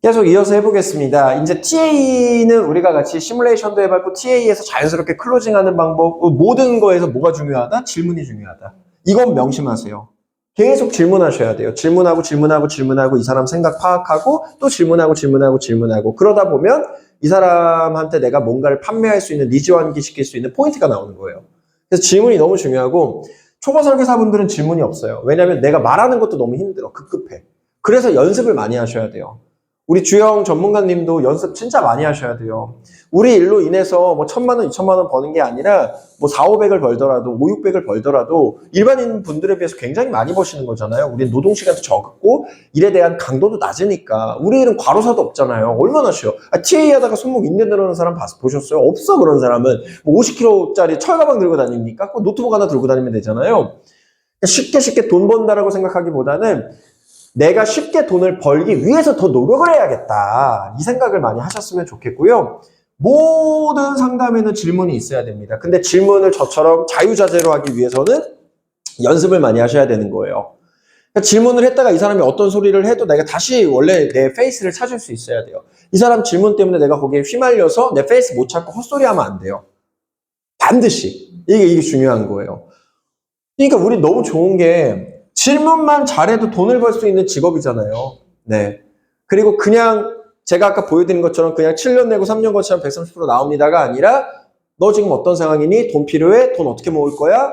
계속 이어서 해보겠습니다. 이제 TA는 우리가 같이 시뮬레이션도 해봤고 TA에서 자연스럽게 클로징하는 방법, 모든 거에서 뭐가 중요하다? 질문이 중요하다. 이건 명심하세요. 계속 질문하셔야 돼요. 질문하고 이 사람 생각 파악하고 또 질문하고 그러다 보면 이 사람한테 내가 뭔가를 판매할 수 있는 니즈 환기시킬 수 있는 포인트가 나오는 거예요. 그래서 질문이 너무 중요하고 초보 설계사분들은 질문이 없어요. 왜냐하면 내가 말하는 것도 너무 힘들어. 급급해. 그래서 연습을 많이 하셔야 돼요. 우리 주영 전문가님도 연습 진짜 많이 하셔야 돼요. 우리 일로 인해서 뭐 1,000만 원, 2,000만 원 버는 게 아니라 뭐 4,500을 벌더라도 5, 600을 벌더라도 일반인 분들에 비해서 굉장히 많이 버시는 거잖아요. 우리 노동시간도 적고 일에 대한 강도도 낮으니까. 우리 일은 과로사도 없잖아요. 얼마나 쉬워. TA 하다가 손목 인대 늘어나는 사람 보셨어요? 없어. 그런 사람은 뭐 50kg짜리 철가방 들고 다닙니까? 노트북 하나 들고 다니면 되잖아요. 쉽게 돈 번다라고 생각하기보다는 내가 쉽게 돈을 벌기 위해서 더 노력을 해야겠다. 이 생각을 많이 하셨으면 좋겠고요. 모든 상담에는 질문이 있어야 됩니다. 근데 질문을 저처럼 자유자재로 하기 위해서는 연습을 많이 하셔야 되는 거예요. 그러니까 질문을 했다가 이 사람이 어떤 소리를 해도 내가 다시 원래 내 페이스를 찾을 수 있어야 돼요. 이 사람 질문 때문에 내가 거기에 휘말려서 내 페이스 못 찾고 헛소리 하면 안 돼요. 반드시. 이게 중요한 거예요. 그러니까 우리 너무 좋은 게 질문만 잘해도 돈을 벌 수 있는 직업이잖아요. 네. 그리고 그냥 제가 아까 보여드린 것처럼 그냥 7년 내고 3년 거치면 130% 나옵니다가 아니라 너 지금 어떤 상황이니? 돈 필요해? 돈 어떻게 모을 거야?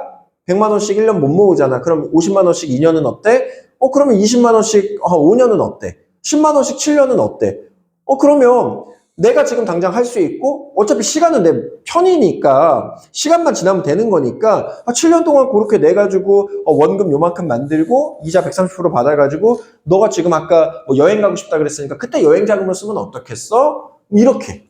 100만 원씩 1년 못 모으잖아. 그럼 50만 원씩 2년은 어때? 그러면 20만 원씩 5년은 어때? 10만 원씩 7년은 어때? 그러면 내가 지금 당장 할 수 있고 어차피 시간은 내 편이니까 시간만 지나면 되는 거니까 7년 동안 그렇게 내가지고 원금 요만큼 만들고 이자 130% 받아가지고 너가 지금 아까 뭐 여행 가고 싶다 그랬으니까 그때 여행 자금을 쓰면 어떻겠어? 이렇게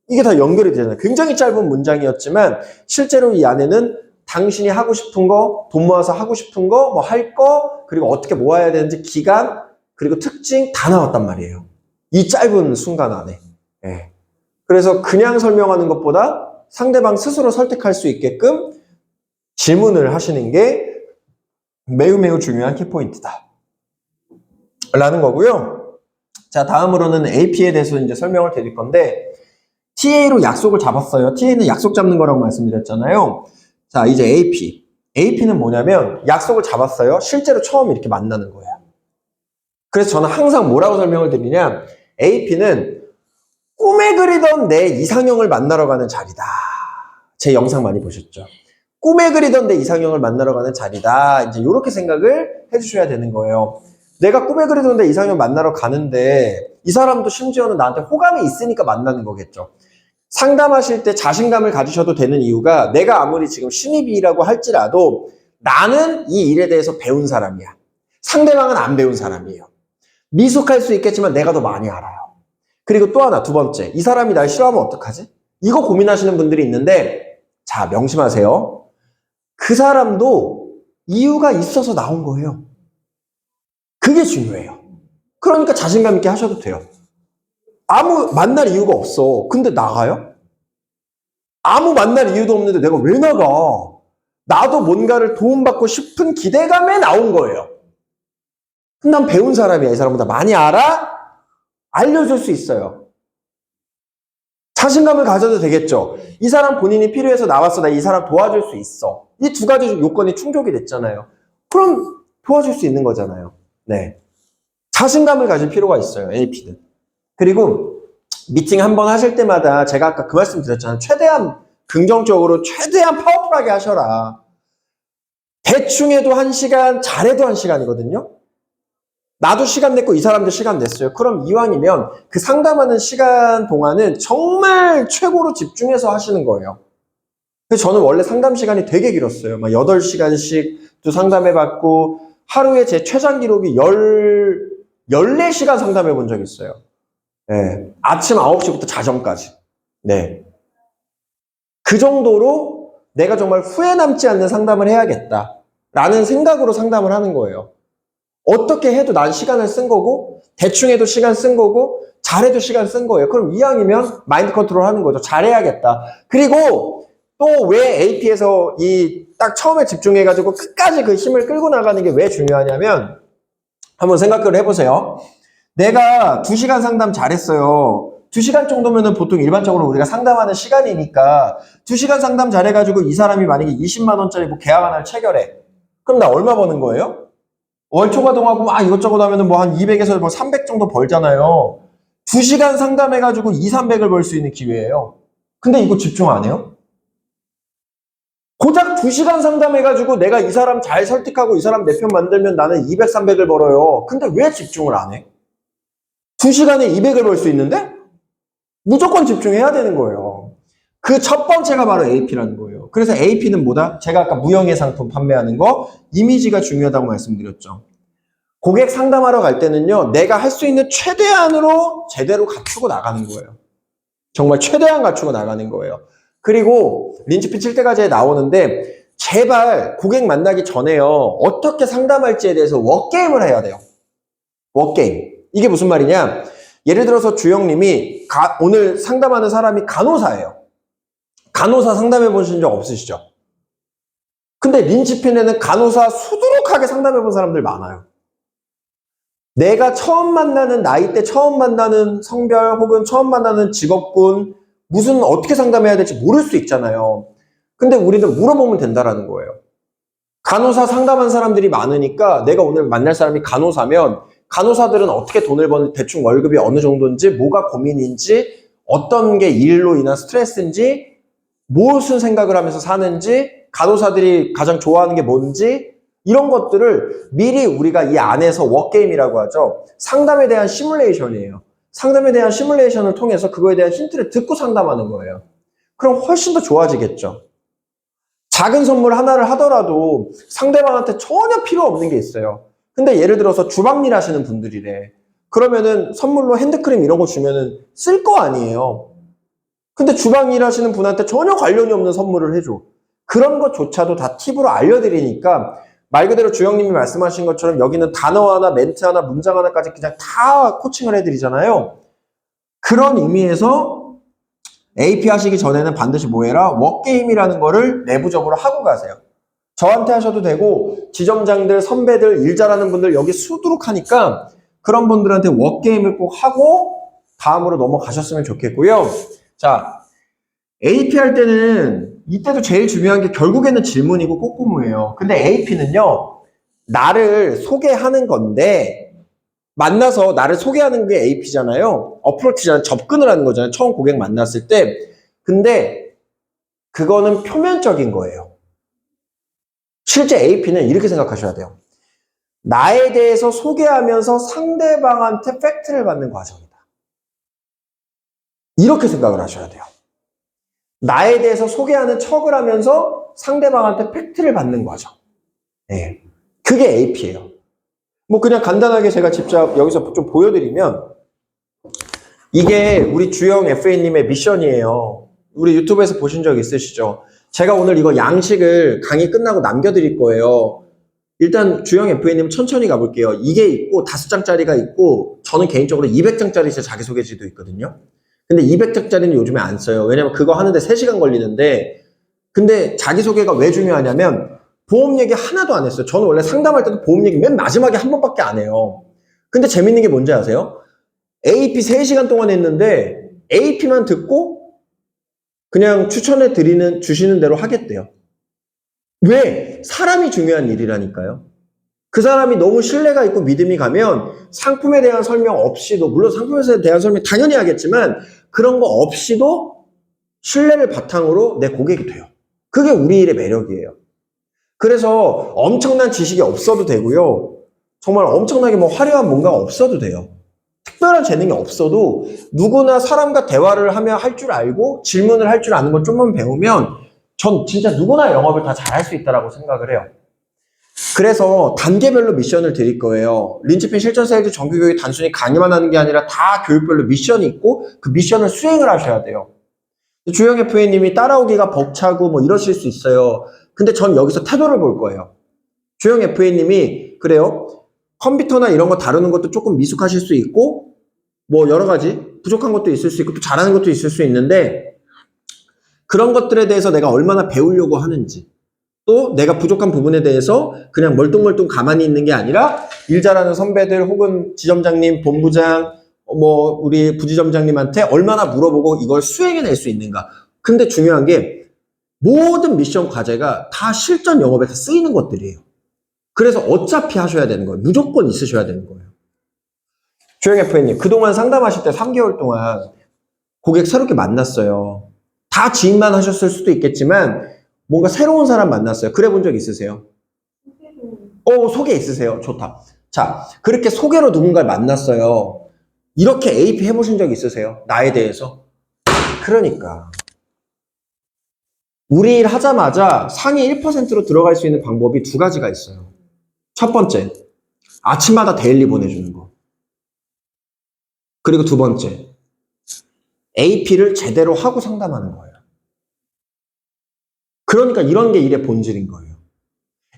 이게 다 연결이 되잖아요. 굉장히 짧은 문장이었지만 실제로 이 안에는 당신이 하고 싶은 거, 돈 모아서 하고 싶은 거, 뭐 할 거, 그리고 어떻게 모아야 되는지 기간, 그리고 특징 다 나왔단 말이에요. 이 짧은 순간 안에. 네. 그래서 그냥 설명하는 것보다 상대방 스스로 설득할 수 있게끔 질문을 하시는 게 매우 중요한 키포인트다. 라는 거고요. 자, 다음으로는 AP에 대해서 이제 설명을 드릴 건데, TA로 약속을 잡았어요. TA는 약속 잡는 거라고 말씀드렸잖아요. 자, 이제 AP. AP는 뭐냐면, 약속을 잡았어요. 실제로 처음 이렇게 만나는 거예요. 그래서 저는 항상 뭐라고 설명을 드리냐, AP는 꿈에 그리던 내 이상형을 만나러 가는 자리다. 제 영상 많이 보셨죠? 꿈에 그리던 내 이상형을 만나러 가는 자리다. 이제 이렇게 생각을 해주셔야 되는 거예요. 내가 꿈에 그리던 내 이상형 만나러 가는데 이 사람도 심지어는 나한테 호감이 있으니까 만나는 거겠죠. 상담하실 때 자신감을 가지셔도 되는 이유가 내가 아무리 지금 신입이라고 할지라도 나는 이 일에 대해서 배운 사람이야. 상대방은 안 배운 사람이에요. 미숙할 수 있겠지만 내가 더 많이 알아요. 그리고 또 하나, 두 번째. 이 사람이 날 싫어하면 어떡하지? 이거 고민하시는 분들이 있는데, 자, 명심하세요. 그 사람도 이유가 있어서 나온 거예요. 그게 중요해요. 그러니까 자신감 있게 하셔도 돼요. 아무 만날 이유가 없어. 근데 나가요? 아무 만날 이유도 없는데 내가 왜 나가? 나도 뭔가를 도움받고 싶은 기대감에 나온 거예요. 난 배운 사람이야. 이 사람보다 많이 알아? 알려줄 수 있어요. 자신감을 가져도 되겠죠. 이 사람 본인이 필요해서 나왔어. 나 이 사람 도와줄 수 있어. 이 두 가지 요건이 충족이 됐잖아요. 그럼 도와줄 수 있는 거잖아요. 네. 자신감을 가질 필요가 있어요. AP는. 그리고 미팅 한번 하실 때마다 제가 아까 그 말씀 드렸잖아요. 최대한 긍정적으로 최대한 파워풀하게 하셔라. 대충 해도 1시간, 잘해도 1시간이거든요. 나도 시간 냈고 이 사람도 시간 냈어요. 그럼 이왕이면 그 상담하는 시간 동안은 정말 최고로 집중해서 하시는 거예요. 그래서 저는 원래 상담 시간이 되게 길었어요. 막 8시간씩도 상담해봤고 하루에 제 최장 기록이 14시간 상담해 본 적이 있어요. 네. 아침 9시부터 자정까지. 네. 그 정도로 내가 정말 후회 남지 않는 상담을 해야겠다라는 생각으로 상담을 하는 거예요. 어떻게 해도 난 시간을 쓴 거고 대충 해도 시간 쓴 거고 잘해도 시간 쓴 거예요. 그럼 이왕이면 마인드 컨트롤 하는 거죠. 잘해야겠다. 그리고 또 왜 AP에서 이 딱 처음에 집중해가지고 끝까지 그 힘을 끌고 나가는 게 왜 중요하냐면 한번 생각을 해보세요. 내가 2시간 상담 잘했어요. 2시간 정도면은 보통 일반적으로 우리가 상담하는 시간이니까 2시간 상담 잘해가지고 이 사람이 만약에 20만 원짜리 뭐 계약 하나를 체결해. 그럼 나 얼마 버는 거예요? 월초과동하고 막 이것저것 하면은 뭐 한 200에서 뭐 300 정도 벌잖아요. 2시간 상담해가지고 2, 300을 벌 수 있는 기회예요. 근데 이거 집중 안 해요? 고작 2시간 상담해가지고 내가 이 사람 잘 설득하고 이 사람 내 편 만들면 나는 200, 300을 벌어요. 근데 왜 집중을 안 해? 2시간에 200을 벌 수 있는데? 무조건 집중해야 되는 거예요. 그 첫 번째가 바로 AP라는 거예요. 그래서 AP는 뭐다? 제가 아까 무형의 상품 판매하는 거, 이미지가 중요하다고 말씀드렸죠. 고객 상담하러 갈 때는요, 내가 할 수 있는 최대한으로 제대로 갖추고 나가는 거예요. 정말 최대한 갖추고 나가는 거예요. 그리고 린치피 칠 때까지 나오는데 제발 고객 만나기 전에요, 어떻게 상담할지에 대해서 워게임을 해야 돼요. 워게임. 이게 무슨 말이냐? 예를 들어서 주영님이 오늘 상담하는 사람이 간호사예요. 간호사 상담해 보신 적 없으시죠? 근데 린치핀에는 간호사 수두룩하게 상담해 본 사람들 많아요. 내가 처음 만나는 나이대, 처음 만나는 성별 혹은 처음 만나는 직업군, 무슨 어떻게 상담해야 될지 모를 수 있잖아요. 근데 우리는 물어보면 된다라는 거예요. 간호사 상담한 사람들이 많으니까 내가 오늘 만날 사람이 간호사면 간호사들은 어떻게 돈을 버는, 대충 월급이 어느 정도인지, 뭐가 고민인지, 어떤 게 일로 인한 스트레스인지, 무슨 생각을 하면서 사는지, 간호사들이 가장 좋아하는 게 뭔지, 이런 것들을 미리 우리가 이 안에서 워게임이라고 하죠. 상담에 대한 시뮬레이션이에요. 상담에 대한 시뮬레이션을 통해서 그거에 대한 힌트를 듣고 상담하는 거예요. 그럼 훨씬 더 좋아지겠죠. 작은 선물 하나를 하더라도 상대방한테 전혀 필요 없는 게 있어요. 근데 예를 들어서 주방일 하시는 분들이래. 그러면은 선물로 핸드크림 이런 거 주면은 쓸 거 아니에요. 근데 주방일 하시는 분한테 전혀 관련이 없는 선물을 해줘. 그런 것조차도 다 팁으로 알려드리니까 말 그대로 주영님이 말씀하신 것처럼 여기는 단어 하나, 멘트 하나, 문장 하나까지 그냥 다 코칭을 해드리잖아요. 그런 의미에서 AP 하시기 전에는 반드시 뭐 해라? 워게임이라는 거를 내부적으로 하고 가세요. 저한테 하셔도 되고 지점장들, 선배들, 일 잘하는 분들 여기 수두룩 하니까 그런 분들한테 워게임을 꼭 하고 다음으로 넘어가셨으면 좋겠고요. 자, AP 할 때는 이때도 제일 중요한 게 결국에는 질문이고 꼬꾸무예요. 근데 AP는요, 나를 소개하는 건데 만나서 나를 소개하는 게 AP잖아요. 어프로치잖아요. 접근을 하는 거잖아요. 처음 고객 만났을 때. 근데 그거는 표면적인 거예요. 실제 AP는 이렇게 생각하셔야 돼요. 나에 대해서 소개하면서 상대방한테 팩트를 받는 과정이다. 이렇게 생각을 하셔야 돼요. 나에 대해서 소개하는 척을 하면서 상대방한테 팩트를 받는 과정. 네. 그게 AP예요. 뭐 그냥 간단하게 제가 직접 여기서 좀 보여드리면 이게 우리 주영 FA님의 미션이에요. 우리 유튜브에서 보신 적 있으시죠? 제가 오늘 이거 양식을 강의 끝나고 남겨드릴 거예요. 일단 주영 FA님 천천히 가볼게요. 이게 있고 5장짜리가 있고 저는 개인적으로 200장짜리 제 자기소개지도 있거든요. 근데 200장짜리는 요즘에 안 써요. 왜냐면 그거 하는데 3시간 걸리는데 근데 자기소개가 왜 중요하냐면 보험 얘기 하나도 안 했어요. 저는 원래 상담할 때도 보험 얘기 맨 마지막에 한 번밖에 안 해요. 근데 재밌는 게 뭔지 아세요? AP 3시간 동안 했는데 AP만 듣고 그냥 추천해 주시는 대로 하겠대요. 왜? 사람이 중요한 일이라니까요. 그 사람이 너무 신뢰가 있고 믿음이 가면 상품에 대한 설명 없이도, 물론 상품에 대한 설명 당연히 하겠지만 그런 거 없이도 신뢰를 바탕으로 내 고객이 돼요. 그게 우리 일의 매력이에요. 그래서 엄청난 지식이 없어도 되고요. 정말 엄청나게 뭐 화려한 뭔가가 없어도 돼요. 특별한 재능이 없어도 누구나 사람과 대화를 하며 할 줄 알고 질문을 할 줄 아는 걸 좀만 배우면 전 진짜 누구나 영업을 다 잘할 수 있다고 생각을 해요. 그래서 단계별로 미션을 드릴 거예요. 린치핀 실전 세일즈 정규교육이 단순히 강의만 하는 게 아니라 다 교육별로 미션이 있고 그 미션을 수행을 하셔야 돼요. 주영 FA님이 따라오기가 벅차고 뭐 이러실 수 있어요. 근데 전 여기서 태도를 볼 거예요. 주영 FA님이 그래요. 컴퓨터나 이런 거 다루는 것도 조금 미숙하실 수 있고 뭐 여러 가지 부족한 것도 있을 수 있고 또 잘하는 것도 있을 수 있는데 그런 것들에 대해서 내가 얼마나 배우려고 하는지 또 내가 부족한 부분에 대해서 그냥 멀뚱멀뚱 가만히 있는 게 아니라 일 잘하는 선배들 혹은 지점장님, 본부장, 뭐 우리 부지점장님한테 얼마나 물어보고 이걸 수행해낼 수 있는가. 근데 중요한 게 모든 미션 과제가 다 실전 영업에서 쓰이는 것들이에요. 그래서 어차피 하셔야 되는 거예요. 무조건 있으셔야 되는 거예요. 조영 FA님, 그동안 상담하실 때 3개월 동안 고객 새롭게 만났어요. 다 지인만 하셨을 수도 있겠지만 뭔가 새로운 사람 만났어요. 그래 본 적 있으세요? 소개 있으세요? 좋다. 자, 그렇게 소개로 누군가를 만났어요. 이렇게 AP 해보신 적 있으세요? 나에 대해서? 그러니까 우리 일 하자마자 상위 1%로 들어갈 수 있는 방법이 두 가지가 있어요. 첫 번째, 아침마다 데일리 보내주는 거. 그리고 두 번째, AP를 제대로 하고 상담하는 거예요. 그러니까 이런 게 일의 본질인 거예요.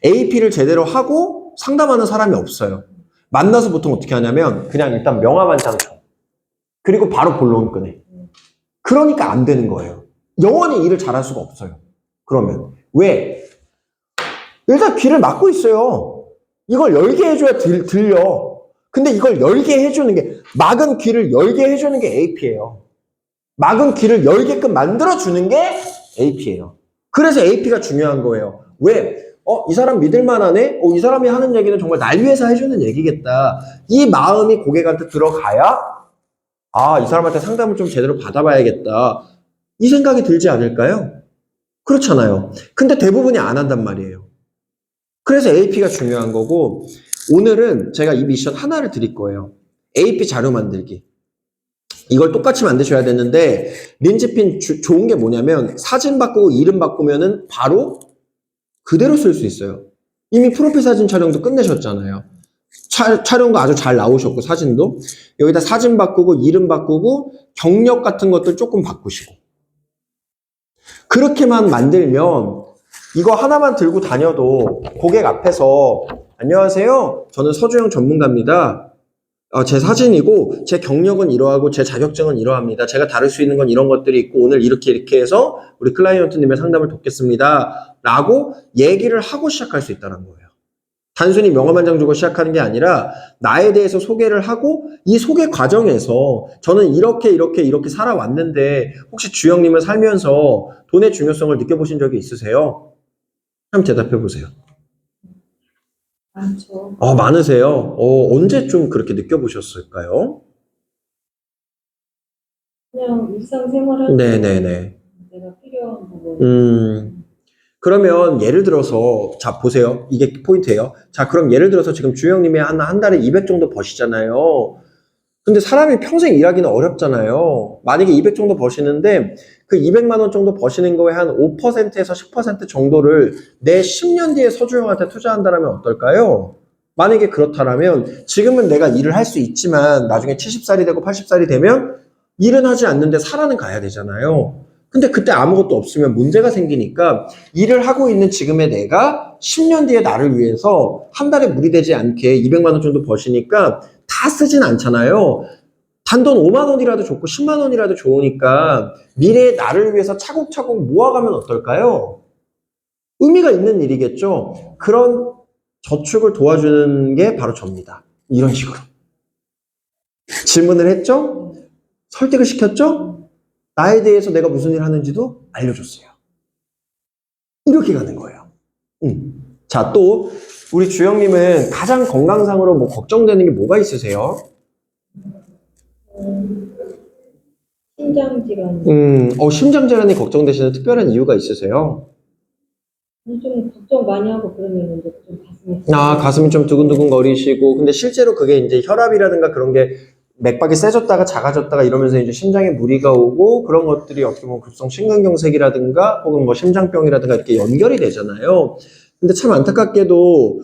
AP를 제대로 하고 상담하는 사람이 없어요. 만나서 보통 어떻게 하냐면 그냥 일단 명함1장 줘. 그리고 바로 본론 끄내. 그러니까 안 되는 거예요. 영원히 일을 잘할 수가 없어요. 그러면 왜? 일단 귀를 막고 있어요. 이걸 열게 해줘야 들려. 근데 이걸 열게 해주는 게, 막은 귀를 열게 해주는 게 AP예요. 막은 귀를 열게끔 만들어주는 게 AP예요. 그래서 AP가 중요한 거예요. 왜? 이 사람 믿을만하네? 이 사람이 하는 얘기는 정말 날 위해서 해주는 얘기겠다. 이 마음이 고객한테 들어가야, 이 사람한테 상담을 좀 제대로 받아봐야겠다. 이 생각이 들지 않을까요? 그렇잖아요. 근데 대부분이 안 한단 말이에요. 그래서 AP가 중요한 거고, 오늘은 제가 이 미션 하나를 드릴 거예요. AP 자료 만들기. 이걸 똑같이 만드셔야 되는데, 린지핀 좋은 게 뭐냐면 사진 바꾸고 이름 바꾸면은 바로 그대로 쓸 수 있어요. 이미 프로필 사진 촬영도 끝내셨잖아요. 촬영도 아주 잘 나오셨고, 사진도 여기다 사진 바꾸고 이름 바꾸고 경력 같은 것들 조금 바꾸시고, 그렇게만 만들면 이거 하나만 들고 다녀도 고객 앞에서 안녕하세요, 저는 서주영 전문가입니다. 제 사진이고 제 경력은 이러하고 제 자격증은 이러합니다. 제가 다룰 수 있는 건 이런 것들이 있고 오늘 이렇게 해서 우리 클라이언트님의 상담을 돕겠습니다. 라고 얘기를 하고 시작할 수 있다는 거예요. 단순히 명함1장 주고 시작하는 게 아니라 나에 대해서 소개를 하고 이 소개 과정에서 저는 이렇게 살아왔는데 혹시 주영님을 살면서 돈의 중요성을 느껴보신 적이 있으세요? 한번 대답해 보세요. 많죠. 많으세요? 언제 좀 그렇게 느껴보셨을까요? 그냥 일상생활할 때 네네네. 내가 필요한 부분. 그러면 예를 들어서, 자, 보세요. 이게 포인트예요. 자, 그럼 예를 들어서 지금 주영님이 한 달에 200 정도 버시잖아요. 근데 사람이 평생 일하기는 어렵잖아요. 만약에 200 정도 버시는데 그 200만 원 정도 버시는 거에 한 5%에서 10% 정도를 내 10년 뒤에 서주영한테 투자한다면 어떨까요? 만약에 그렇다면 지금은 내가 일을 할 수 있지만 나중에 70살이 되고 80살이 되면 일은 하지 않는데 살아는 가야 되잖아요. 근데 그때 아무것도 없으면 문제가 생기니까 일을 하고 있는 지금의 내가 10년 뒤에 나를 위해서 한 달에 무리되지 않게 200만 원 정도 버시니까 다 쓰진 않잖아요. 단돈 5만 원이라도 좋고 10만 원이라도 좋으니까 미래의 나를 위해서 차곡차곡 모아가면 어떨까요? 의미가 있는 일이겠죠. 그런 저축을 도와주는 게 바로 접니다. 이런 식으로. 질문을 했죠? 설득을 시켰죠? 나에 대해서 내가 무슨 일을 하는지도 알려줬어요. 이렇게 가는 거예요. 자, 또 우리 주영님은 가장 건강상으로 뭐 걱정되는 게 뭐가 있으세요? 심장 질환. 심장 질환이 걱정되시는 특별한 이유가 있으세요? 좀 걱정 많이 하고 그러면 이제 좀 가슴이. 가슴이 좀 두근두근 거리시고, 근데 실제로 그게 이제 혈압이라든가 그런 게 맥박이 세졌다가 작아졌다가 이러면서 이제 심장에 무리가 오고 그런 것들이 어떻게 보면 급성 심근경색이라든가 혹은 뭐 심장병이라든가 이렇게 연결이 되잖아요. 근데 참 안타깝게도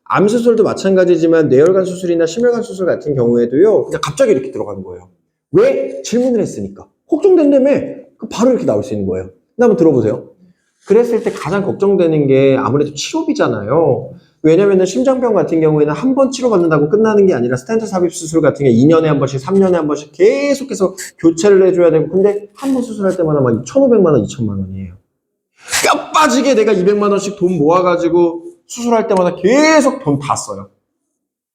암 수술도 마찬가지지만 뇌혈관 수술이나 심혈관 수술 같은 경우에도요, 그냥 갑자기 이렇게 들어가는 거예요. 왜? 질문을 했으니까. 걱정된다며 바로 이렇게 나올 수 있는 거예요. 한번 들어보세요. 그랬을 때 가장 걱정되는 게 아무래도 치료비잖아요. 왜냐면은 심장병 같은 경우에는 한 번 치료받는다고 끝나는 게 아니라 스텐트 삽입 수술 같은 게 2년에 한 번씩, 3년에 한 번씩 계속해서 교체를 해줘야 되고, 근데 한 번 수술할 때마다 막 1,500만 원, 2,000만 원이에요. 뼈 빠지게 내가 200만 원씩 돈 모아가지고 수술할 때마다 계속 돈 다 써요.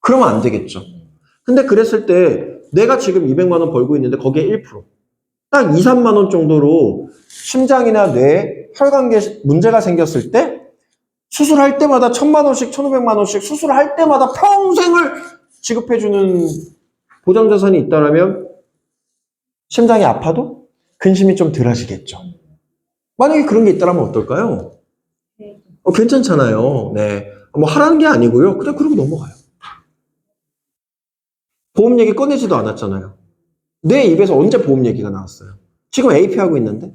그러면 안 되겠죠. 근데 그랬을 때 내가 지금 200만 원 벌고 있는데 거기에 1%, 딱 2, 3만 원 정도로 심장이나 뇌에 혈관계 문제가 생겼을 때 수술할 때마다 1,000만 원씩, 1,500만 원씩 수술할 때마다 평생을 지급해주는 보장자산이 있다면 심장이 아파도 근심이 좀 덜 하시겠죠. 만약에 그런 게 있다면 어떨까요? 네. 괜찮잖아요. 네. 뭐 하라는 게 아니고요. 그냥 그러고 넘어가요. 보험 얘기 꺼내지도 않았잖아요. 내 입에서 언제 보험 얘기가 나왔어요? 지금 AP 하고 있는데?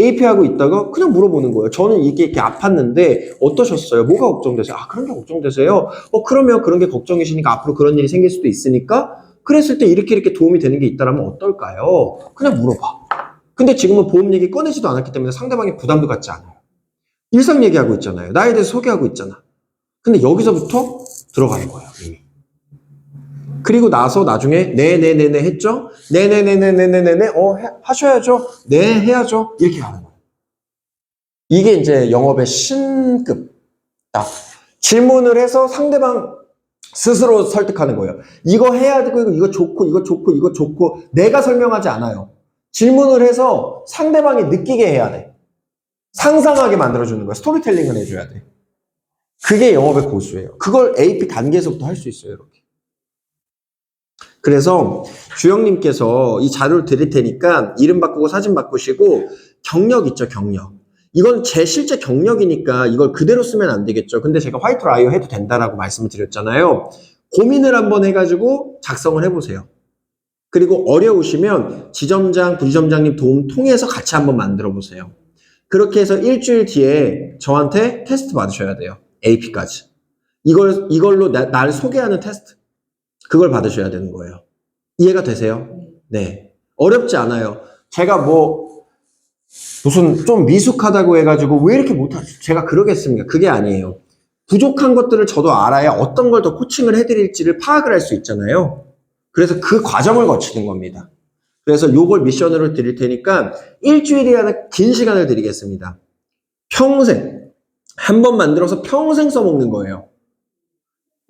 AP 하고 있다가 그냥 물어보는 거예요. 저는 이게 이렇게 아팠는데 어떠셨어요? 뭐가 걱정되세요? 아, 그런 게 걱정되세요? 그러면 그런 게 걱정이시니까 앞으로 그런 일이 생길 수도 있으니까 그랬을 때 이렇게 도움이 되는 게 있다면 어떨까요? 그냥 물어봐. 근데 지금은 보험 얘기 꺼내지도 않았기 때문에 상대방이 부담도 갖지 않아요. 일상 얘기하고 있잖아요. 나에 대해서 소개하고 있잖아. 근데 여기서부터 들어가는 거예요, 이미. 그리고 나서 나중에 네네네네 했죠? 네네네네네네네 하셔야죠. 네 해야죠. 이렇게 가는 거예요. 이게 이제 영업의 신급. 질문을 해서 상대방 스스로 설득하는 거예요. 이거 해야 되고 이거 좋고 이거 좋고 이거 좋고 내가 설명하지 않아요. 질문을 해서 상대방이 느끼게 해야 돼. 상상하게 만들어주는 거야. 스토리텔링을 해줘야 돼. 그게 영업의 고수예요. 그걸 AP 단계에서부터 할 수 있어요. 이렇게. 그래서 주영님께서 이 자료를 드릴 테니까 이름 바꾸고 사진 바꾸시고 경력 있죠, 경력. 이건 제 실제 경력이니까 이걸 그대로 쓰면 안 되겠죠. 근데 제가 화이트 라이어 해도 된다라고 말씀을 드렸잖아요. 고민을 한번 해가지고 작성을 해보세요. 그리고 어려우시면 지점장, 부지점장님 도움 통해서 같이 한번 만들어 보세요. 그렇게 해서 일주일 뒤에 저한테 테스트 받으셔야 돼요. AP까지. 이걸로 날 소개하는 테스트. 그걸 받으셔야 되는 거예요. 이해가 되세요? 네. 어렵지 않아요. 제가 무슨 좀 미숙하다고 해가지고 왜 이렇게 못하죠? 제가 그러겠습니까? 그게 아니에요. 부족한 것들을 저도 알아야 어떤 걸 더 코칭을 해드릴지를 파악을 할 수 있잖아요. 그래서 그 과정을 거치는 겁니다. 그래서 요걸 미션으로 드릴 테니까 일주일이라는 긴 시간을 드리겠습니다. 평생 한 번 만들어서 평생 써먹는 거예요.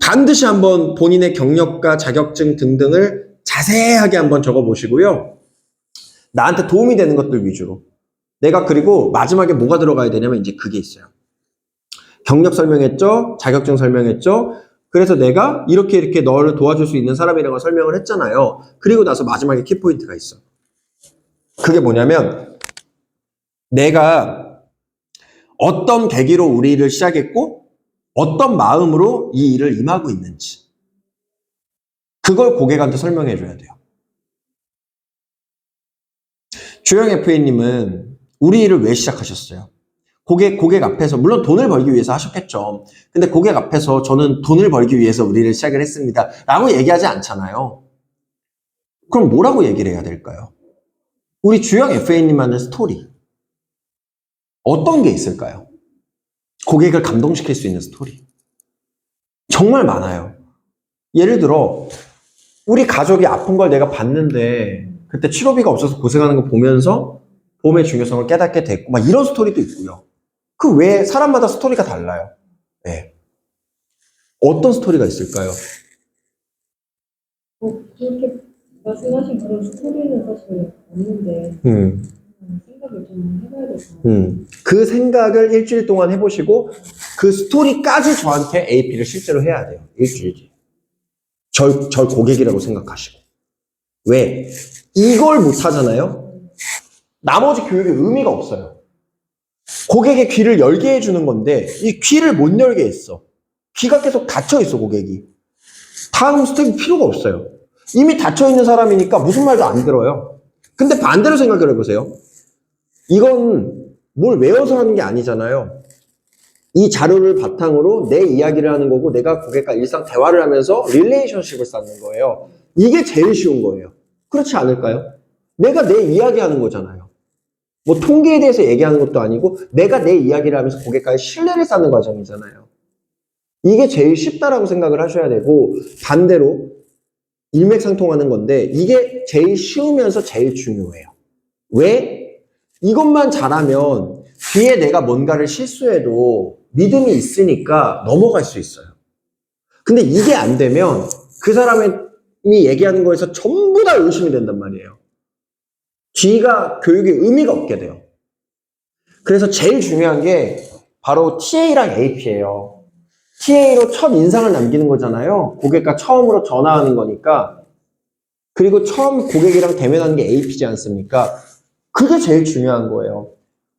반드시 한번 본인의 경력과 자격증 등등을 자세하게 한번 적어보시고요. 나한테 도움이 되는 것들 위주로. 내가 그리고 마지막에 뭐가 들어가야 되냐면 이제 그게 있어요. 경력 설명했죠? 자격증 설명했죠? 그래서 내가 이렇게 너를 도와줄 수 있는 사람이라는 걸 설명을 했잖아요. 그리고 나서 마지막에 키포인트가 있어. 그게 뭐냐면 내가 어떤 계기로 우리 일을 시작했고 어떤 마음으로 이 일을 임하고 있는지 그걸 고객한테 설명해 줘야 돼요. 주영 FA님은 우리 일을 왜 시작하셨어요? 고객 앞에서 물론 돈을 벌기 위해서 하셨겠죠. 근데 고객 앞에서 저는 돈을 벌기 위해서 우리 일을 시작을 했습니다. 라고 얘기하지 않잖아요. 그럼 뭐라고 얘기를 해야 될까요? 우리 주영 FA님만의 스토리. 어떤 게 있을까요? 고객을 감동시킬 수 있는 스토리. 정말 많아요. 예를 들어 우리 가족이 아픈 걸 내가 봤는데 그때 치료비가 없어서 고생하는 거 보면서 보험의 중요성을 깨닫게 됐고 막 이런 스토리도 있고요. 그 외에 사람마다 스토리가 달라요. 네. 어떤 스토리가 있을까요? 그렇게 말씀하신 그런 스토리는 사실 없는데 생각을 좀 해봐야 될 것 같아요. 그 생각을 일주일 동안 해보시고 그 스토리까지 저한테 AP를 실제로 해야 돼요. 일주일 뒤에. 절 고객이라고 생각하시고. 왜? 이걸 못하잖아요? 나머지 교육에 의미가 없어요. 고객의 귀를 열게 해주는 건데 이 귀를 못 열게 했어. 귀가 계속 닫혀있어, 고객이. 다음 스텝이 필요가 없어요. 이미 닫혀있는 사람이니까 무슨 말도 안 들어요. 근데 반대로 생각을 해보세요. 이건 뭘 외워서 하는 게 아니잖아요. 이 자료를 바탕으로 내 이야기를 하는 거고 내가 고객과 일상 대화를 하면서 릴레이션십을 쌓는 거예요. 이게 제일 쉬운 거예요. 그렇지 않을까요? 내가 내 이야기하는 거잖아요. 뭐 통계에 대해서 얘기하는 것도 아니고 내가 내 이야기를 하면서 고객과의 신뢰를 쌓는 과정이잖아요. 이게 제일 쉽다라고 생각을 하셔야 되고 반대로 일맥상통하는 건데 이게 제일 쉬우면서 제일 중요해요. 왜? 이것만 잘하면 뒤에 내가 뭔가를 실수해도 믿음이 있으니까 넘어갈 수 있어요. 근데 이게 안 되면 그 사람이 얘기하는 거에서 전부 다 의심이 된단 말이에요. 뒤가 교육의 의미가 없게 돼요. 그래서 제일 중요한 게 바로 TA랑 AP예요. TA로 첫 인상을 남기는 거잖아요. 고객과 처음으로 전화하는 거니까. 그리고 처음 고객이랑 대면하는 게 AP지 않습니까? 그게 제일 중요한 거예요.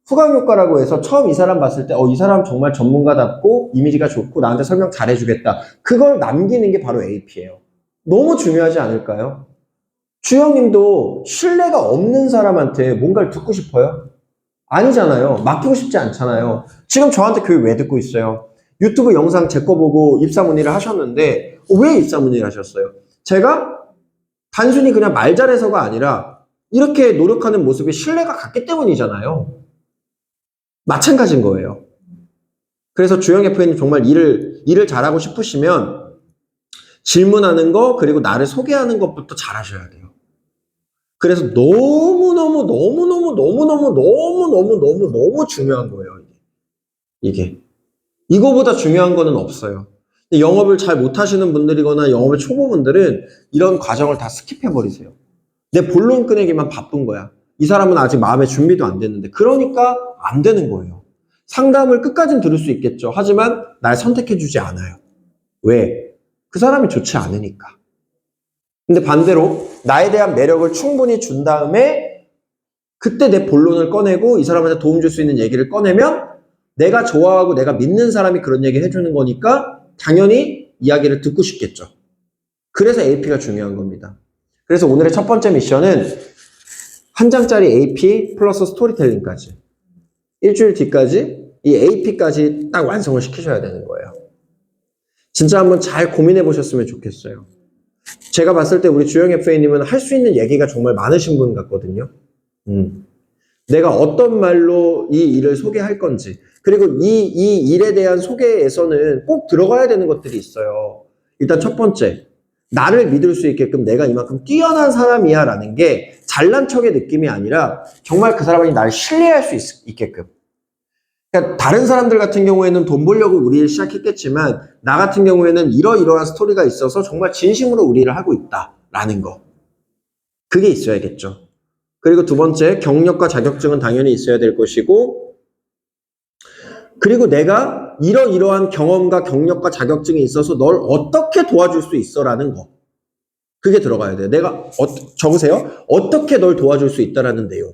후광효과라고 해서 처음 이 사람 봤을 때 이 사람 정말 전문가답고 이미지가 좋고 나한테 설명 잘해주겠다. 그걸 남기는 게 바로 AP예요. 너무 중요하지 않을까요? 주영님도 신뢰가 없는 사람한테 뭔가를 듣고 싶어요? 아니잖아요. 맡기고 싶지 않잖아요. 지금 저한테 교육 왜 듣고 있어요? 유튜브 영상 제 거 보고 입사문의를 하셨는데 왜 입사문의를 하셨어요? 제가 단순히 그냥 말 잘해서가 아니라 이렇게 노력하는 모습이 신뢰가 갔기 때문이잖아요. 마찬가지인 거예요. 그래서 주영 FA님 정말 일을 잘하고 싶으시면 질문하는 거 그리고 나를 소개하는 것부터 잘하셔야 돼요. 그래서 너무 중요한 거예요. 이게. 이거보다 중요한 거는 없어요. 영업을 잘 못하시는 분들이거나 영업의 초보분들은 이런 과정을 다 스킵해버리세요. 내 본론 꺼내기만 바쁜 거야. 이 사람은 아직 마음의 준비도 안 됐는데. 그러니까 안 되는 거예요. 상담을 끝까지는 들을 수 있겠죠. 하지만 날 선택해주지 않아요. 왜? 그 사람이 좋지 않으니까. 근데 반대로 나에 대한 매력을 충분히 준 다음에 그때 내 본론을 꺼내고 이 사람한테 도움 줄 수 있는 얘기를 꺼내면 내가 좋아하고 내가 믿는 사람이 그런 얘기를 해주는 거니까 당연히 이야기를 듣고 싶겠죠. 그래서 AP가 중요한 겁니다. 그래서 오늘의 첫 번째 미션은 한 장짜리 AP 플러스 스토리텔링까지 일주일 뒤까지 이 AP까지 딱 완성을 시키셔야 되는 거예요. 진짜 한번 잘 고민해 보셨으면 좋겠어요. 제가 봤을 때 우리 주영 FA님은 할 수 있는 얘기가 정말 많으신 분 같거든요. 내가 어떤 말로 이 일을 소개할 건지 그리고 이 일에 대한 소개에서는 꼭 들어가야 되는 것들이 있어요. 일단 첫 번째, 나를 믿을 수 있게끔 내가 이만큼 뛰어난 사람이야 라는 게 잘난 척의 느낌이 아니라 정말 그 사람이 나를 신뢰할 수 있게끔. 그러니까 다른 사람들 같은 경우에는 돈 벌려고 우리 일 시작했겠지만 나 같은 경우에는 이러이러한 스토리가 있어서 정말 진심으로 우리 일을 하고 있다라는 거. 그게 있어야겠죠. 그리고 두 번째, 경력과 자격증은 당연히 있어야 될 것이고 그리고 내가 이러이러한 경험과 경력과 자격증이 있어서 널 어떻게 도와줄 수 있어라는 거. 그게 들어가야 돼요. 내가 적으세요. 어떻게 널 도와줄 수 있다라는 내용.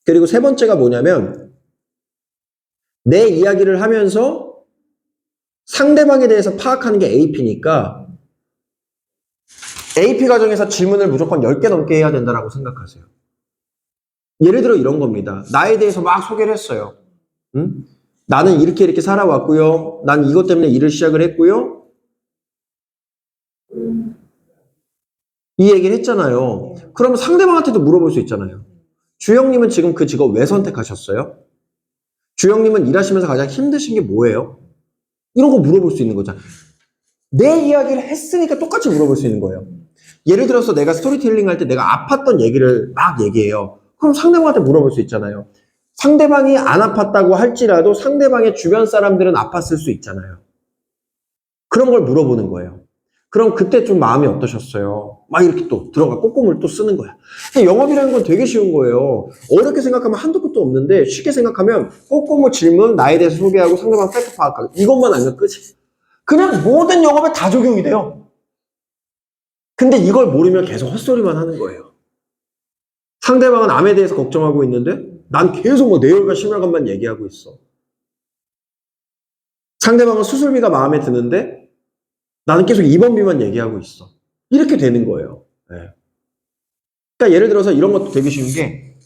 그리고 세 번째가 뭐냐면 내 이야기를 하면서 상대방에 대해서 파악하는 게 AP니까 AP 과정에서 질문을 무조건 10개 넘게 해야 된다고 생각하세요. 예를 들어 이런 겁니다. 나에 대해서 막 소개를 했어요. 응? 나는 이렇게 살아왔고요. 난 이것 때문에 일을 시작을 했고요. 이 얘기를 했잖아요. 그러면 상대방한테도 물어볼 수 있잖아요. 주영님은 지금 그 직업 왜 선택하셨어요? 주영님은 일하시면서 가장 힘드신 게 뭐예요? 이런 거 물어볼 수 있는 거잖아요. 내 이야기를 했으니까 똑같이 물어볼 수 있는 거예요. 예를 들어서 내가 스토리텔링 할 때 내가 아팠던 얘기를 막 얘기해요. 그럼 상대방한테 물어볼 수 있잖아요. 상대방이 안 아팠다고 할지라도 상대방의 주변 사람들은 아팠을 수 있잖아요. 그런 걸 물어보는 거예요. 그럼 그때 좀 마음이 어떠셨어요? 막 이렇게 또 들어가 꼼꼼을 또 쓰는 거야. 영업이라는 건 되게 쉬운 거예요. 어렵게 생각하면 한도 끝도 없는데 쉽게 생각하면 꼼꼼한 질문, 나에 대해서 소개하고 상대방 팩트 파악하고 이것만 알면 끝이. 그냥 모든 영업에 다 적용이 돼요. 근데 이걸 모르면 계속 헛소리만 하는 거예요. 상대방은 암에 대해서 걱정하고 있는데 난 계속 뭐 뇌혈관, 심혈관만 얘기하고 있어. 상대방은 수술비가 마음에 드는데 나는 계속 입원비만 얘기하고 있어. 이렇게 되는 거예요. 네. 그러니까 예를 들어서 이런 것도 되게 쉬운 게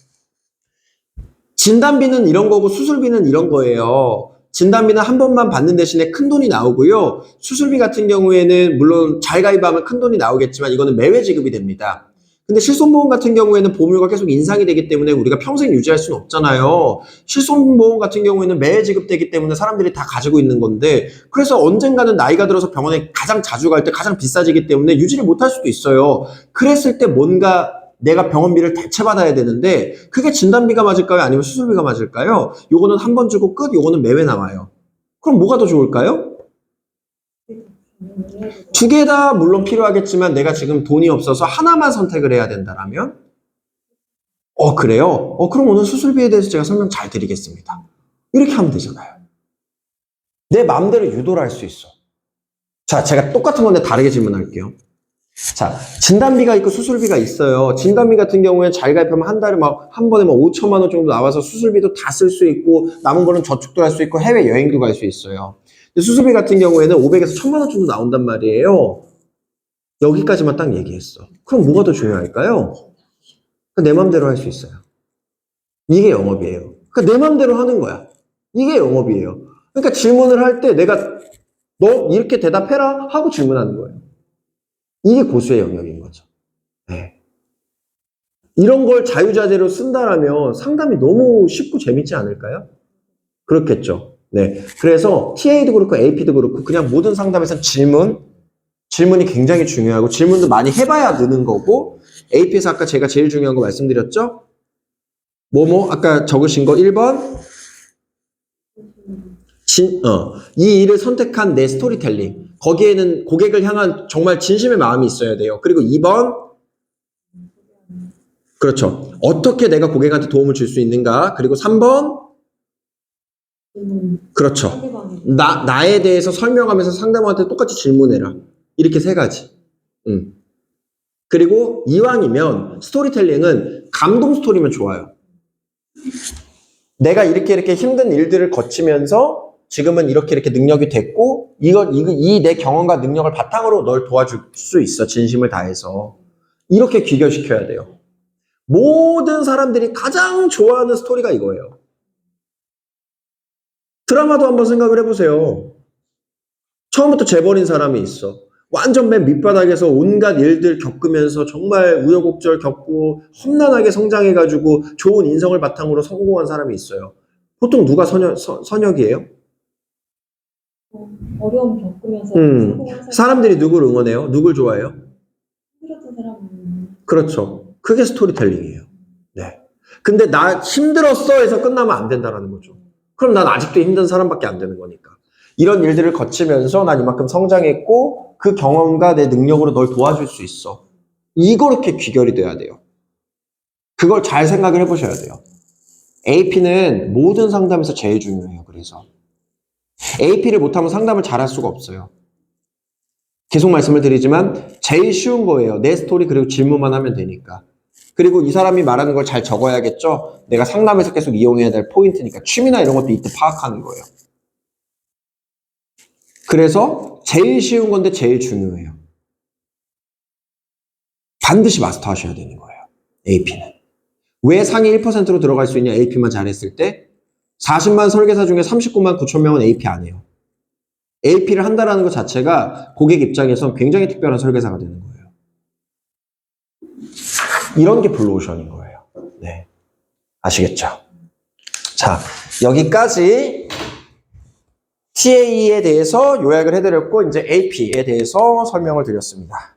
진단비는 이런 거고 수술비는 이런 거예요. 진단비는 한 번만 받는 대신에 큰 돈이 나오고요. 수술비 같은 경우에는 물론 잘 가입하면 큰 돈이 나오겠지만 이거는 매회 지급이 됩니다. 근데 실손보험 같은 경우에는 보험료가 계속 인상이 되기 때문에 우리가 평생 유지할 수는 없잖아요. 실손보험 같은 경우에는 매해 지급되기 때문에 사람들이 다 가지고 있는 건데 그래서 언젠가는 나이가 들어서 병원에 가장 자주 갈 때 가장 비싸지기 때문에 유지를 못할 수도 있어요. 그랬을 때 뭔가 내가 병원비를 대체받아야 되는데 그게 진단비가 맞을까요? 아니면 수술비가 맞을까요? 요거는 한 번 주고 끝, 요거는 매회 나와요. 그럼 뭐가 더 좋을까요? 두 개 다 물론 필요하겠지만 내가 지금 돈이 없어서 하나만 선택을 해야 된다라면? 그래요? 그럼 오늘 수술비에 대해서 제가 설명 잘 드리겠습니다. 이렇게 하면 되잖아요. 내 마음대로 유도를 할 수 있어. 자, 제가 똑같은 건데 다르게 질문할게요. 자, 진단비가 있고 수술비가 있어요. 진단비 같은 경우에 잘 가입하면 한 달에 막 한 번에 막 5천만 원 정도 나와서 수술비도 다 쓸 수 있고 남은 거는 저축도 할 수 있고 해외 여행도 갈 수 있어요. 근데 수술비 같은 경우에는 500에서 1000만 원 정도 나온단 말이에요. 여기까지만 딱 얘기했어. 그럼 뭐가 더 중요할까요? 내 맘대로 할 수 있어요. 이게 영업이에요. 그러니까 내 맘대로 하는 거야. 이게 영업이에요. 그러니까 질문을 할 때 내가 너 이렇게 대답해라 하고 질문하는 거예요. 이게 고수의 영역인 거죠. 네. 이런 걸 자유자재로 쓴다라면 상담이 너무 쉽고 재밌지 않을까요? 그렇겠죠. 네. 그래서 TA도 그렇고 AP도 그렇고 그냥 모든 상담에서 질문이 굉장히 중요하고 질문도 많이 해봐야 느는 거고 AP에서 아까 제가 제일 중요한 거 말씀드렸죠? 아까 적으신 거 1번 이 일을 선택한 내 스토리텔링 거기에는 고객을 향한 정말 진심의 마음이 있어야 돼요. 그리고 2번 그렇죠. 어떻게 내가 고객한테 도움을 줄 수 있는가? 그리고 3번 그렇죠. 나에 대해서 설명하면서 상대방한테 똑같이 질문해라. 이렇게 3가지. 그리고 이왕이면 스토리텔링은 감동 스토리면 좋아요. 내가 이렇게 힘든 일들을 거치면서 지금은 이렇게 능력이 됐고 이 내 경험과 능력을 바탕으로 널 도와줄 수 있어. 진심을 다해서. 이렇게 귀결시켜야 돼요. 모든 사람들이 가장 좋아하는 스토리가 이거예요. 드라마도 한번 생각을 해보세요. 처음부터 재벌인 사람이 있어. 완전 맨 밑바닥에서 온갖 일들 겪으면서 정말 우여곡절 겪고 험난하게 성장해가지고 좋은 인성을 바탕으로 성공한 사람이 있어요. 보통 누가 선역이에요? 어려움 겪으면서 성공한 사람들이 누굴 응원해요? 누굴 좋아해요? 힘들었던 사람. 그렇죠. 그게 스토리텔링이에요. 네. 근데 나 힘들었어 해서 끝나면 안 된다는 거죠. 그럼 난 아직도 힘든 사람밖에 안 되는 거니까. 이런 일들을 거치면서 난 이만큼 성장했고 그 경험과 내 능력으로 널 도와줄 수 있어. 이렇게 귀결이 돼야 돼요. 그걸 잘 생각을 해보셔야 돼요. AP는 모든 상담에서 제일 중요해요. 그래서 AP를 못하면 상담을 잘할 수가 없어요. 계속 말씀을 드리지만 제일 쉬운 거예요. 내 스토리 그리고 질문만 하면 되니까. 그리고 이 사람이 말하는 걸 잘 적어야겠죠. 내가 상담에서 계속 이용해야 될 포인트니까 취미나 이런 것도 이때 파악하는 거예요. 그래서 제일 쉬운 건데 제일 중요해요. 반드시 마스터하셔야 되는 거예요. AP는. 왜 상위 1%로 들어갈 수 있냐? AP만 잘했을 때 40만 설계사 중에 39만 9천 명은 AP 안 해요. AP를 한다는 것 자체가 고객 입장에선 굉장히 특별한 설계사가 되는 거예요. 이런 게 블루오션인 거예요. 네. 아시겠죠? 자, 여기까지 TA에 대해서 요약을 해드렸고 이제 AP에 대해서 설명을 드렸습니다.